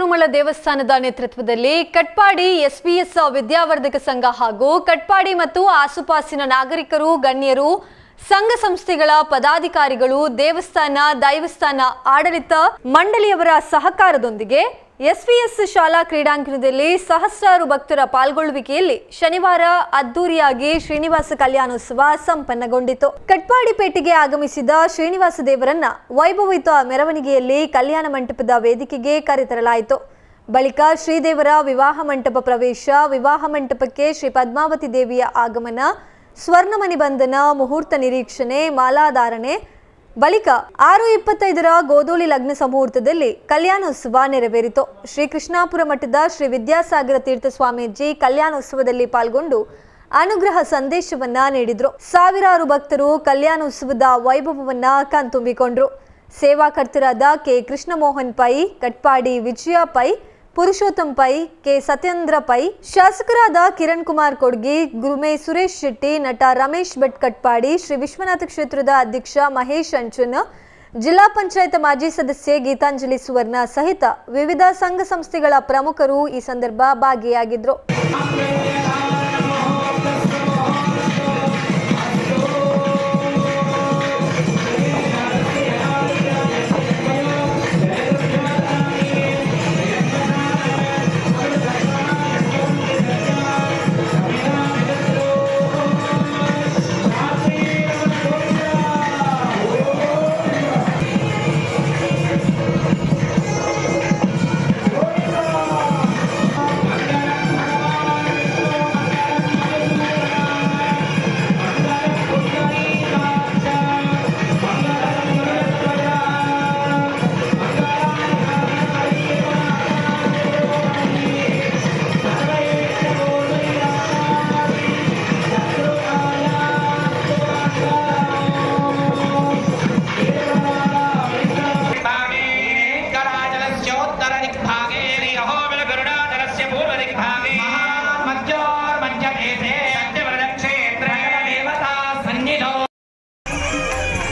ತಿರುಮಲ ದೇವಸ್ಥಾನದ ನೇತೃತ್ವದಲ್ಲಿ ಕಟ್ಪಾಡಿ ಎಸ್ಪಿಎಸ್ ವಿದ್ಯಾವರ್ಧಕ ಸಂಘ ಹಾಗೂ ಕಟ್ಪಾಡಿ ಮತ್ತು ಆಸುಪಾಸಿನ ನಾಗರಿಕರು, ಗಣ್ಯರು, ಸಂಘ ಸಂಸ್ಥೆಗಳ ಪದಾಧಿಕಾರಿಗಳು, ದೇವಸ್ಥಾನ ದೈವಸ್ಥಾನ ಆಡಳಿತ ಮಂಡಳಿಯವರ ಸಹಕಾರದೊಂದಿಗೆ ಎಸ್ವಿಎಸ್ ಶಾಲಾ ಕ್ರೀಡಾಂಗಣದಲ್ಲಿ ಸಹಸ್ರಾರು ಭಕ್ತರ ಪಾಲ್ಗೊಳ್ಳುವಿಕೆಯಲ್ಲಿ ಶನಿವಾರ ಅದ್ದೂರಿಯಾಗಿ ಶ್ರೀನಿವಾಸ ಕಲ್ಯಾಣೋತ್ಸವ ಸಂಪನ್ನಗೊಂಡಿತು. ಕಟ್ಪಾಡಿಪೇಟೆಗೆ ಆಗಮಿಸಿದ ಶ್ರೀನಿವಾಸ ದೇವರನ್ನ ವೈಭವಿತ ಮೆರವಣಿಗೆಯಲ್ಲಿ ಕಲ್ಯಾಣ ಮಂಟಪದ ವೇದಿಕೆಗೆ ಕರೆತರಲಾಯಿತು. ಬಳಿಕ ಶ್ರೀದೇವರ ವಿವಾಹ ಮಂಟಪ ಪ್ರವೇಶ, ವಿವಾಹ ಮಂಟಪಕ್ಕೆ ಶ್ರೀ ಪದ್ಮಾವತಿ ದೇವಿಯ ಆಗಮನ, ಸ್ವರ್ಣಮಣಿ ಬಂಧನ, ಮುಹೂರ್ತ ನಿರೀಕ್ಷಣೆ, ಮಾಲಾಧಾರಣೆ, ಬಳಿಕ 6:25 ಗೋಧೂಳಿ ಲಗ್ನ ಮುಹೂರ್ತದಲ್ಲಿ ಕಲ್ಯಾಣೋತ್ಸವ ನೆರವೇರಿತು. ಶ್ರೀ ಕೃಷ್ಣಾಪುರ ಮಠದ ಶ್ರೀ ವಿದ್ಯಾಸಾಗರ ತೀರ್ಥ ಸ್ವಾಮೀಜಿ ಕಲ್ಯಾಣೋತ್ಸವದಲ್ಲಿ ಪಾಲ್ಗೊಂಡು ಅನುಗ್ರಹ ಸಂದೇಶವನ್ನ ನೀಡಿದ್ರು. ಸಾವಿರಾರು ಭಕ್ತರು ಕಲ್ಯಾಣೋತ್ಸವದ ವೈಭವವನ್ನ ಕಣ್ತುಂಬಿಕೊಂಡ್ರು. ಸೇವಾಕರ್ತರಾದ ಕೆ ಕೃಷ್ಣಮೋಹನ್ ಪೈ, ಕಟ್ಪಾಡಿ ವಿಜಯ ಪೈ, ಪುರುಷೋತ್ತಮ್ ಪೈ, ಕೆ ಸತ್ಯೇಂದ್ರ ಪೈ, ಶಾಸಕರಾದ ಕಿರಣ್ ಕುಮಾರ್ ಕೊಡ್ಗಿ, ಗುರುಮೆ ಸುರೇಶ್ ಶೆಟ್ಟಿ, ನಟ ರಮೇಶ್ ಭಟ್ ಕಟ್ಪಾಡಿ, ಶ್ರೀ ವಿಶ್ವನಾಥ ಕ್ಷೇತ್ರದ ಅಧ್ಯಕ್ಷ ಮಹೇಶ್ ಅಂಚನ್, ಜಿಲ್ಲಾ ಪಂಚಾಯತ್ ಮಾಜಿ ಸದಸ್ಯೆ ಗೀತಾಂಜಲಿ ಸುವರ್ಣ ಸಹಿತ ವಿವಿಧ ಸಂಘ ಸಂಸ್ಥೆಗಳ ಪ್ರಮುಖರು ಈ ಸಂದರ್ಭ ಭಾಗಿಯಾಗಿದ್ರು.